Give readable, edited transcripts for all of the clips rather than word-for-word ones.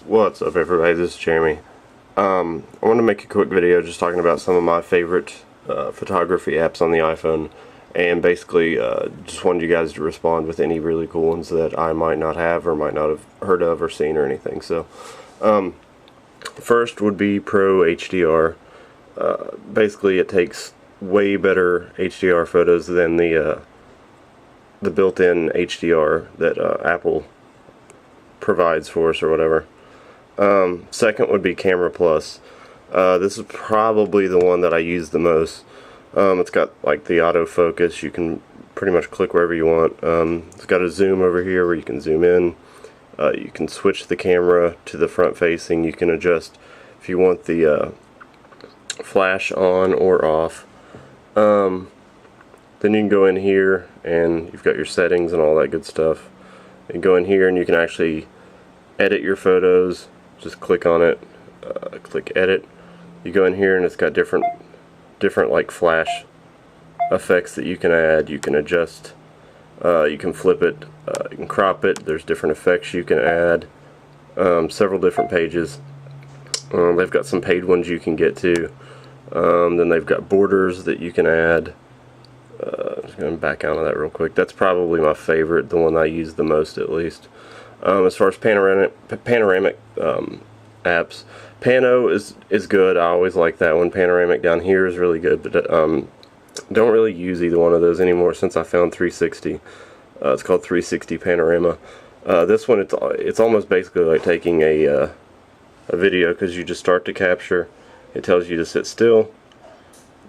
What's up, everybody? This is Jeremy. I want to make a quick video just talking about some of my favorite photography apps on the iPhone, and basically just wanted you guys to respond with any really cool ones that I might not have or might not have heard of or seen or anything. So first would be Pro HDR. Basically it takes way better HDR photos than the built-in HDR that Apple provides for us or whatever. Second would be Camera Plus. This is probably the one that I use the most. It's got like the autofocus. You can pretty much click wherever you want. It's got a zoom over here where you can zoom in. You can switch the camera to the front facing. You can adjust if you want the flash on or off. Then you can go in here and you've got your settings and all that good stuff. You go in here and you can actually edit your photos. Just click on it, click edit. You go in here and it's got different like flash effects that you can add. You can adjust, you can flip it, you can crop it. There's different effects you can add. Several different pages. They've got some paid ones you can get to. Then they've got borders that you can add. Just going to back out of that real quick. That's probably my favorite, the one I use the most at least. As far as panoramic apps, Pano is good. I always like that one. Panoramic down here is really good, but don't really use either one of those anymore since I found 360. It's called 360 Panorama. This one, it's almost basically like taking a video, because you just start to capture. It tells you to sit still.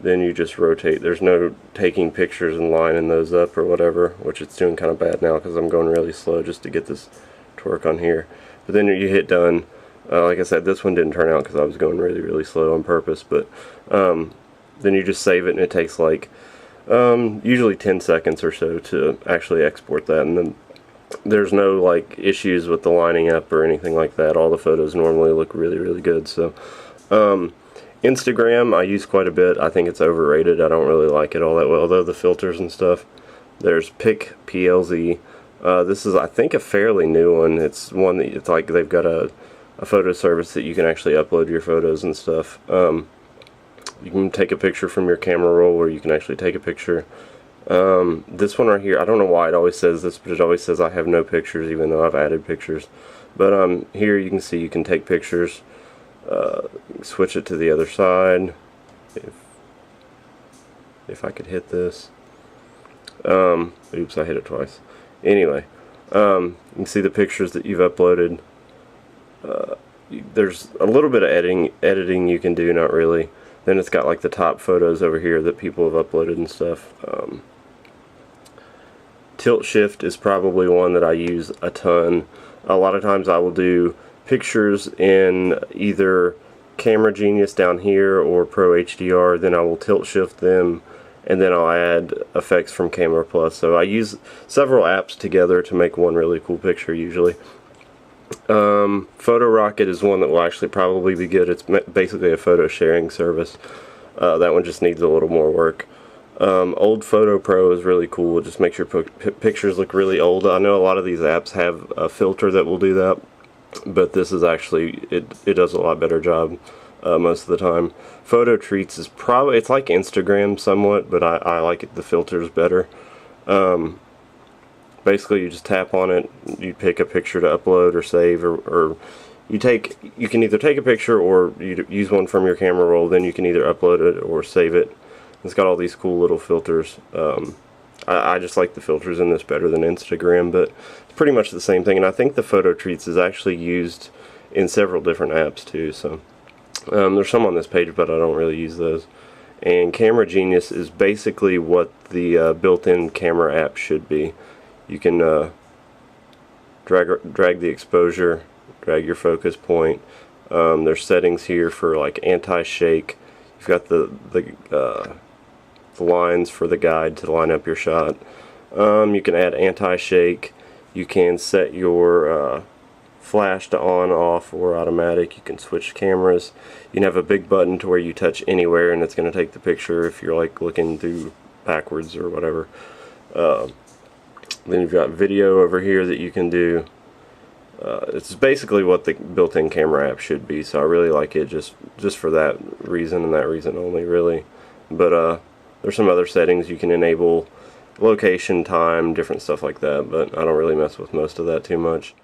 Then you just rotate. There's no taking pictures and lining those up or whatever, which it's doing kind of bad now because I'm going really slow just to get this to work on here. But then you hit done. Like I said, this one didn't turn out because I was going really slow on purpose. But then you just save it, and it takes like usually 10 seconds or so to actually export that. And then there's no like issues with the lining up or anything like that. All the photos normally look really good. So Instagram I use quite a bit. I think it's overrated. I don't really like it all that well, although the filters and stuff. There's PLZ. This is, I think, a fairly new one. It's one that it's like they've got a photo service that you can actually upload your photos and stuff. You can take a picture from your camera roll, or you can actually take a picture. This one right here, I don't know why it always says this, but it always says I have no pictures, even though I've added pictures. But here you can see you can take pictures. Switch it to the other side. If I could hit this. Oops, I hit it twice. Anyway, you can see the pictures that you've uploaded. There's a little bit of editing you can do, not really. Then it's got like the top photos over here that people have uploaded and stuff. Tilt shift is probably one that I use a ton. A lot of times I will do pictures in either Camera Genius down here or Pro HDR, then I will tilt shift them, and then I'll add effects from Camera Plus. So I use several apps together to make one really cool picture usually. Photo Rocket is one that will actually probably be good. It's basically a photo sharing service. That one just needs a little more work. Old Photo Pro is really cool. It just makes your pictures look really old. I know a lot of these apps have a filter that will do that, but this is actually, it does a lot better job most of the time. Photo Treats is probably, it's like Instagram somewhat, but I like it, the filters better. Basically you just tap on it, you pick a picture to upload or save, or you can either take a picture or you use one from your camera roll. Then you can either upload it or save it. It's got all these cool little filters. I just like the filters in this better than Instagram, but it's pretty much the same thing. And I think the Photo Treats is actually used in several different apps too. So there's some on this page, but I don't really use those. And Camera Genius is basically what the built-in camera app should be. You can drag the exposure, drag your focus point. There's settings here for like anti-shake. You've got the lines for the guide to line up your shot. You can add anti-shake. You can set your flash to on, off, or automatic. You can switch cameras. You can have a big button to where you touch anywhere and it's going to take the picture if you're like looking through backwards or whatever. Then you've got video over here that you can do. It's basically what the built-in camera app should be, so I really like it just for that reason and that reason only, really. But there's some other settings you can enable, location, time, different stuff like that, but I don't really mess with most of that too much.